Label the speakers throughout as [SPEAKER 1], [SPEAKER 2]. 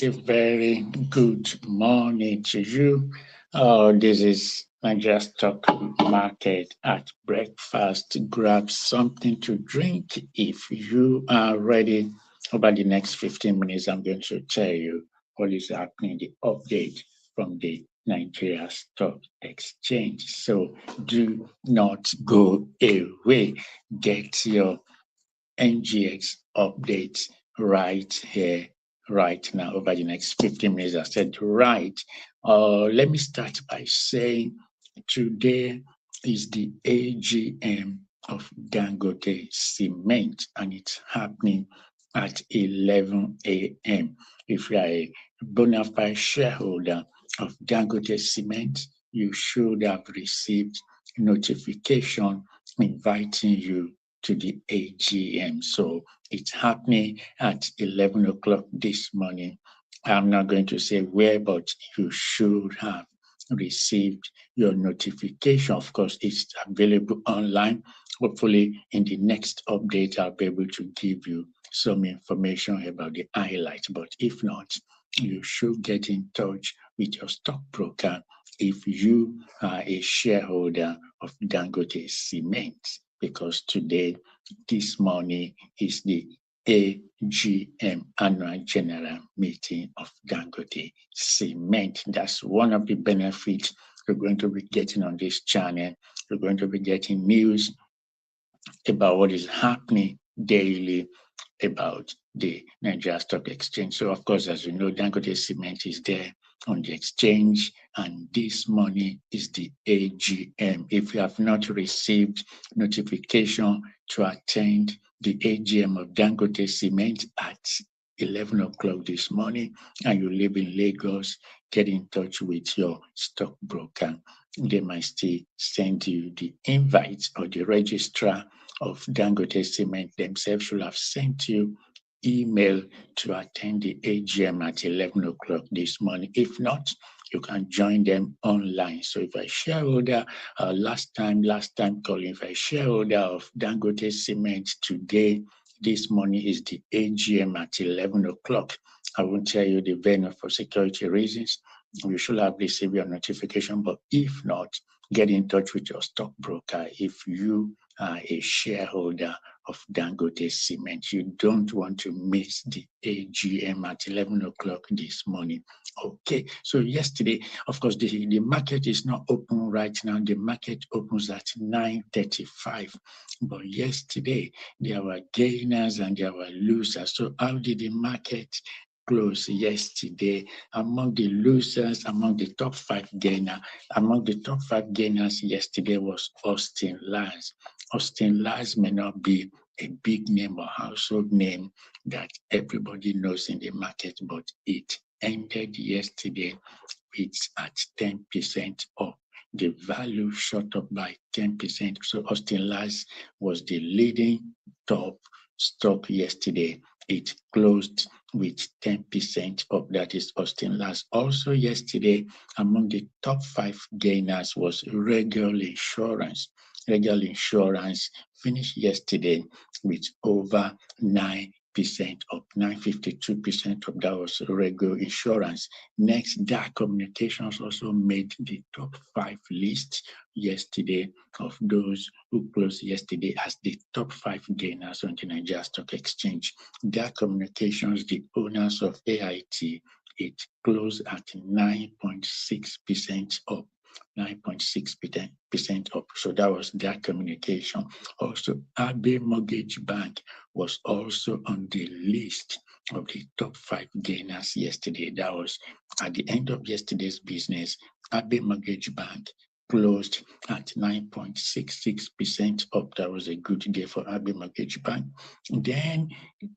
[SPEAKER 1] A very good morning to you. This is Nigerian Stock Market at breakfast. Grab something to drink if you are ready. Over the next 15 minutes, I'm going to tell you what is happening, the update from the Nigerian Stock Exchange. So do not go away. Get your NGX updates right here, right now, over the next 15 minutes. I said, right. Let me start by saying today is the AGM of Dangote Cement, and it's happening at 11 a.m. If you are a bona fide shareholder of Dangote Cement, you should have received notification inviting you to the AGM. So it's happening at 11 o'clock this morning. I'm not going to say where, but you should have received your notification. Of course, it's available online. Hopefully, in the next update, I'll be able to give you some information about the highlights. But if not, you should get in touch with your stockbroker if you are a shareholder of Dangote Cement, because today, this morning, is the AGM, Annual General Meeting of Dangote Cement. That's one of the benefits we're going to be getting on this channel. We're going to be getting news about what is happening daily about the Nigerian Stock Exchange. So, of course, as you know, Dangote Cement is there on the exchange, and this morning is the AGM. If you have not received notification to attend the AGM of Dangote Cement at 11 o'clock this morning, and you live in Lagos, get in touch with your stockbroker. They might still send you the invite, or the registrar of Dangote Cement themselves should have sent you email to attend the AGM at 11 o'clock this morning. If not, you can join them online. So if a shareholder, last time calling, if a shareholder of Dangote Cement today, this morning is the AGM at 11 o'clock. I won't tell you the venue for security reasons. You should have received your notification, but if not, get in touch with your stockbroker if you are a shareholder of Dangote Cement. You don't want to miss the AGM at 11 o'clock this morning. Okay, so yesterday, of course, the market is not open right now. The market opens at 9:35. But yesterday, there were gainers and there were losers. So how did the market close yesterday? Among the losers, among the top five gainers yesterday was Austin Lars. Austin Lars may not be a big name or household name that everybody knows in the market, but it ended yesterday with at 10% up. The value shot up by 10%. So Austin Lars was the leading top stock yesterday. It closed with 10% up. That is Austin Lars. Also yesterday, among the top five gainers was Regal Insurance. Regal Insurance finished yesterday with over 9% up, 9.52% up. That was Regal Insurance. Next, DAC Communications also made the top five list yesterday of those who closed yesterday as the top five gainers on the Nigerian Stock Exchange. DAC Communications, the owners of AIT, it closed at 9.6% up. 9.6% up. So that was their communication. Also, Abe Mortgage Bank was also on the list of the top five gainers yesterday. That was at the end of yesterday's business. Abe Mortgage Bank closed at 9.66% up. That was a good day for Abe Mortgage Bank. Then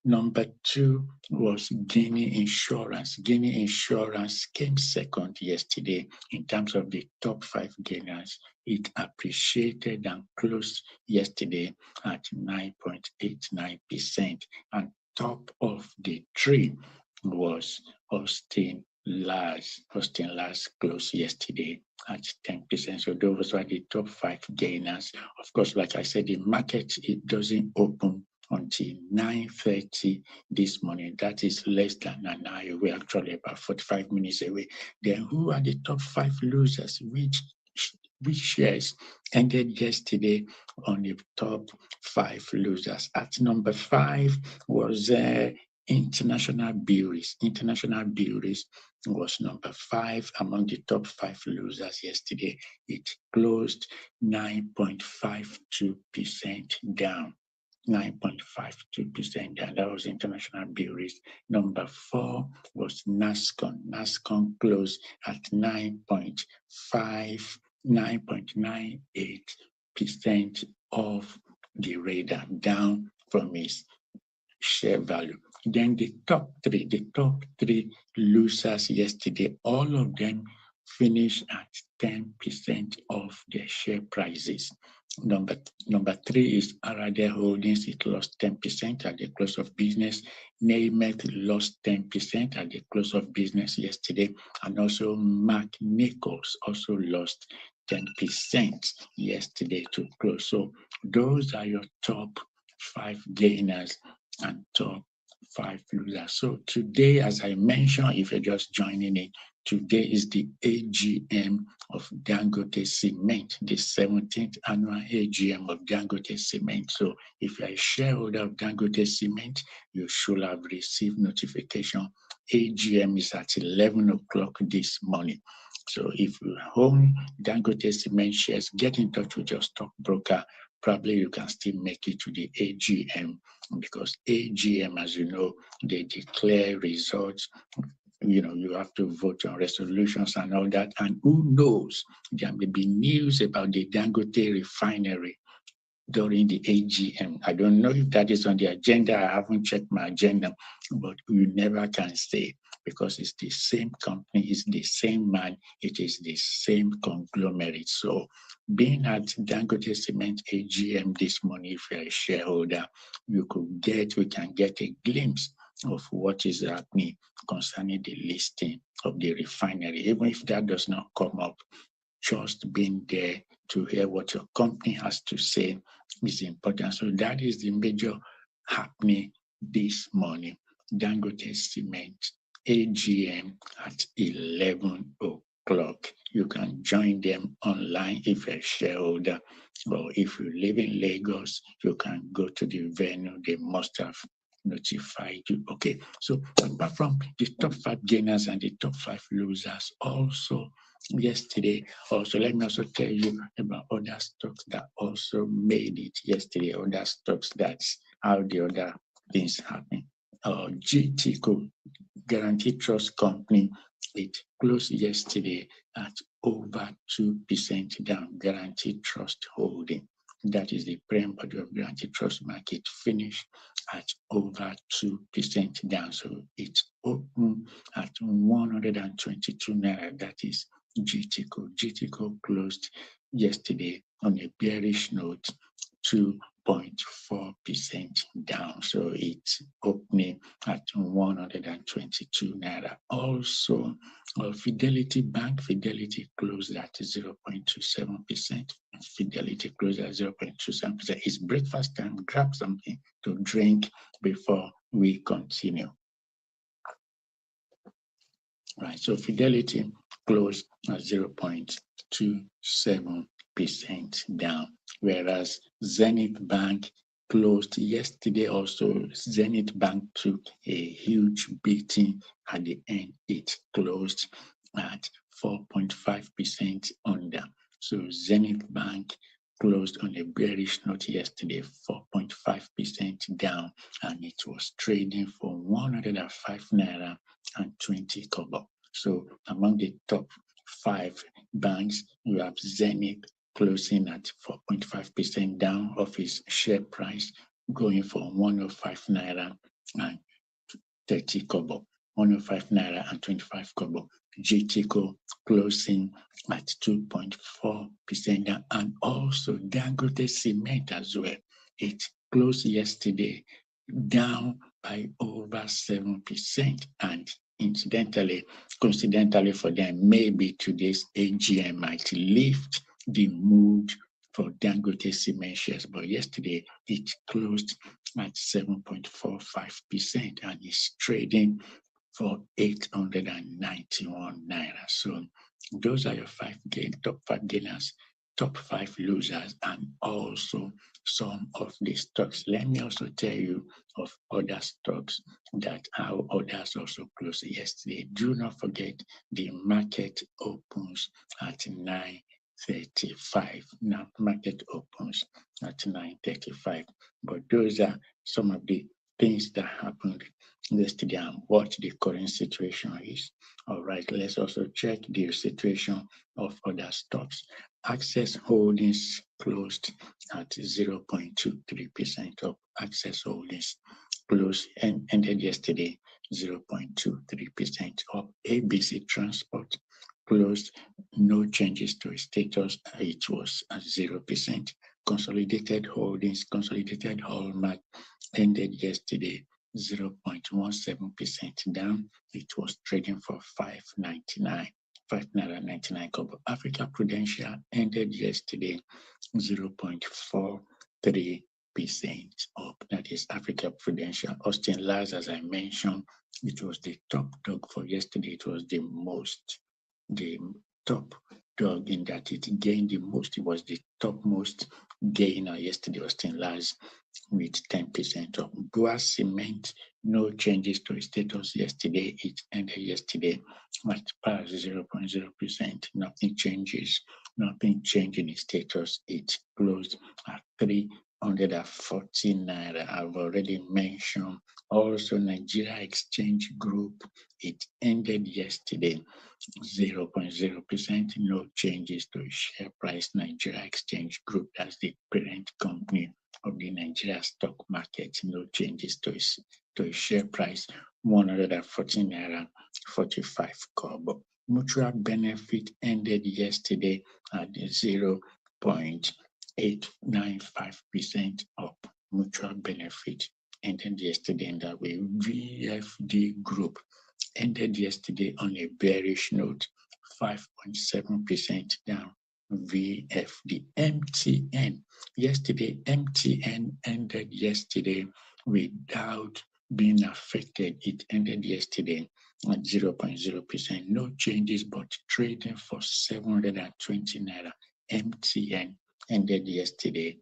[SPEAKER 1] number two was Guinea Insurance. Guinea Insurance came second yesterday in terms of the top five gainers. It appreciated and closed yesterday at 9.89%. And top of the three was Austin Lars. Austin Lars closed yesterday at 10%. So those were the top five gainers. Of course, like I said, the market, it doesn't open until 9:30 this morning. That is less than an hour away, actually about 45 minutes away. Then who are the top 5 losers? Which shares ended yesterday on the top 5 losers? At number 5 was International Breweries. International Breweries was number 5 among the top 5 losers yesterday. It closed 9.52% down. 9.52%, and that was International Breweries. Number 4 was NASCON. NASCON closed at 9.98% of the radar, down from its share value. Then the top three losers yesterday, all of them finished at 10% of their share prices. Number 3 is Arade Holdings. It lost 10% at the close of business. Neymet lost 10% at the close of business yesterday. And also Mark Nichols also lost 10% yesterday to close. So those are your top 5 gainers and top 5 losers. So today, as I mentioned, if you're just joining in, today is the AGM of Dangote Cement, the 17th annual AGM of Dangote Cement. So if you're a shareholder of Dangote Cement, you should have received notification. AGM is at 11 o'clock this morning. So if you own Dangote Cement shares, get in touch with your stockbroker. Probably you can still make it to the AGM, because AGM, as you know, they declare results. You have to vote on resolutions and all that. And who knows, there may be news about the Dangote refinery during the AGM. I don't know if that is on the agenda. I haven't checked my agenda, but you never can say, because it's the same company, it's the same man, it is the same conglomerate. So being at Dangote Cement AGM this morning, if you're a shareholder, we can get a glimpse of what is happening concerning the listing of the refinery. Even if that does not come up, just being there to hear what your company has to say is important. So that is the major happening this morning. Dangote Cement AGM at 11 o'clock. You can join them online if you're a shareholder, or if you live in Lagos, you can go to the venue. They must have notified you. Okay, so apart from the top 5 gainers and the top 5 losers, also yesterday, let me also tell you about other stocks that also made it yesterday, other stocks, that's how the other things happen. GTCO, Guaranteed Trust Company, it closed yesterday at over 2% down. Guaranteed Trust Holding, that is the parent body of Guaranteed Trust Market, finished at over 2% down. So it's open at 122 naira. That is GTCO. GTCO closed yesterday on a bearish note, 2.4% down. So it's opening at 122 naira. Also, Fidelity Bank, Fidelity closed at 0.27%. Fidelity closed at 0.27%. It's breakfast time. Grab something to drink before we continue. Right, so Fidelity closed at 0.27% down, whereas Zenith Bank closed yesterday also. Zenith Bank took a huge beating at the end. It closed at 4.5% under. So Zenith Bank closed on a bearish note yesterday, 4.5% down, and it was trading for 105 naira and 20 kobo. So among the top 5 banks, you have Zenith closing at 4.5% down of its share price, going for 105 naira and 30 kobo, 105 naira and 25 kobo. GTCO closing at 2.4% down, and also Dangote Cement as well. It closed yesterday down by over 7%, and coincidentally for them, maybe today's AGM might lift the mood for Dangote cement shares, but yesterday it closed at 7.45% and is trading for 891 naira. So those are your top five gainers, top five losers, and also some of the stocks. Let me also tell you of other stocks that how others also closed yesterday. Do not forget the market opens at 9:35. Now market opens at 9:35. But those are some of the things that happened yesterday and what the current situation is. All right, let's also check the situation of other stocks. Access Holdings closed at 0.23% of Access Holdings closed and ended yesterday 0.23% of ABC Transport closed, no changes to its status. It was at 0%. Consolidated Holdings, Consolidated Hallmark ended yesterday 0.17% down. It was trading for 5.99. 5.99 kobo. Africa Prudential ended yesterday 0.43% up. That is Africa Prudential. Austin Lars, as I mentioned, it was the top dog for yesterday. It was the top dog in that it gained the most. It was the topmost gainer yesterday, Austin Lars, with 10% up. Bua Cement, no changes to its status yesterday. It ended yesterday at par 0.0%. Nothing changes. Nothing changed in its status. It closed at 340 naira. I've already mentioned. Also, Nigerian Exchange Group, it ended yesterday 0.0%. No changes to its share price. Nigeria Exchange Group, that's the parent company of the Nigeria stock market. No changes to its share price. 114 naira 45 kobo. Mutual Benefit ended yesterday at 0.895% up. Mutual Benefit ended yesterday in that way. VFD Group ended yesterday on a bearish note, 5.7% down. VFD. MTN. Yesterday, MTN ended yesterday without being affected. It ended yesterday at 0.0%. No changes, but trading for 720 naira. MTN ended yesterday.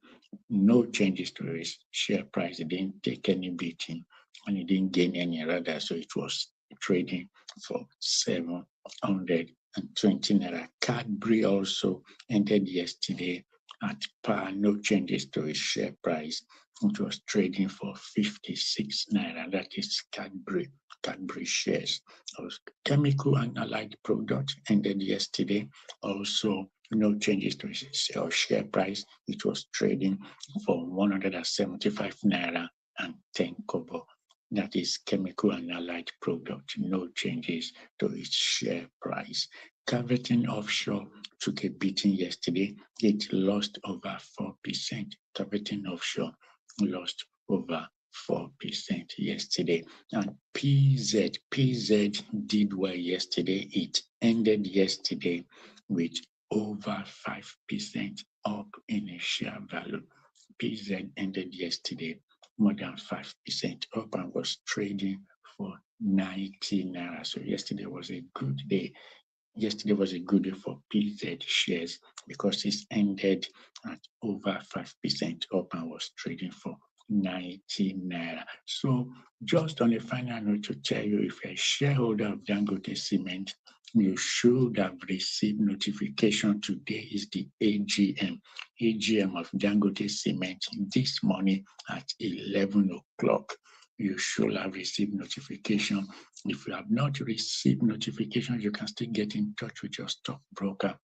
[SPEAKER 1] No changes to its share price. It didn't take any beating and it didn't gain any rather. So it was trading for 720 naira. Cadbury also ended yesterday at par, no changes to its share price. It was trading for 56 naira. That is Cadbury shares. Chemical and allied products ended yesterday. Also, no changes to its share price. It was trading for 175 naira and 10 kobo. That is chemical and allied product. No changes to its share price. Caverton Offshore took a beating yesterday. It lost over 4%. Caverton Offshore lost over 4% yesterday. And PZ did well yesterday. It ended yesterday with over 5% up in its share value. PZ ended yesterday more than 5% up and was trading for 90 naira. So yesterday was a good day. Yesterday was a good day for PZ shares because it ended at over 5% up and was trading for 90 naira. So just on a final note to tell you, if you're a shareholder of Dangote Cement, you should have received notification. Today is the AGM of Dangote Cement this morning at 11 o'clock. You should have received notification. If you have not received notification, you can still get in touch with your stockbroker.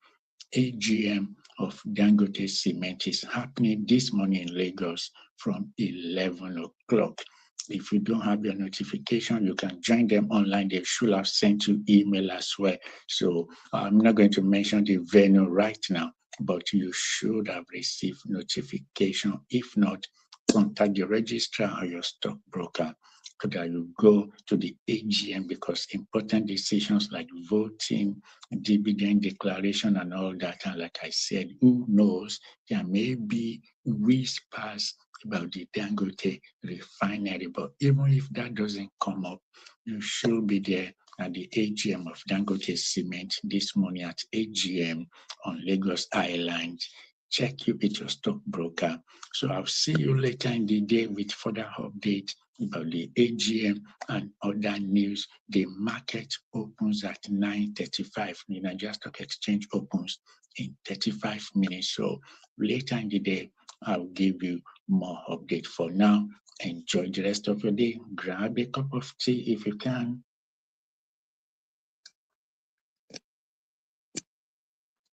[SPEAKER 1] AGM of Dangote Cement is happening this morning in Lagos from 11 o'clock. If you don't have your notification, you can join them online. They should have sent you email as well. So I'm not going to mention the venue right now, but you should have received notification. If not, contact the registrar or your stockbroker so that you go to the AGM, because important decisions like voting, dividend declaration, and all that. And like I said, who knows, there may be whispers about the Dangote refinery. But even if that doesn't come up, you should be there at the AGM of Dangote Cement this morning at AGM on Lagos Island. Check you with your stockbroker. So I'll see you later in the day with further updates about the AGM and other news. The market opens at 9:35. The Nigerian Stock Exchange opens in 35 minutes. So later in the day, I'll give you more update. For now, enjoy the rest of your day. Grab a cup of tea if you can.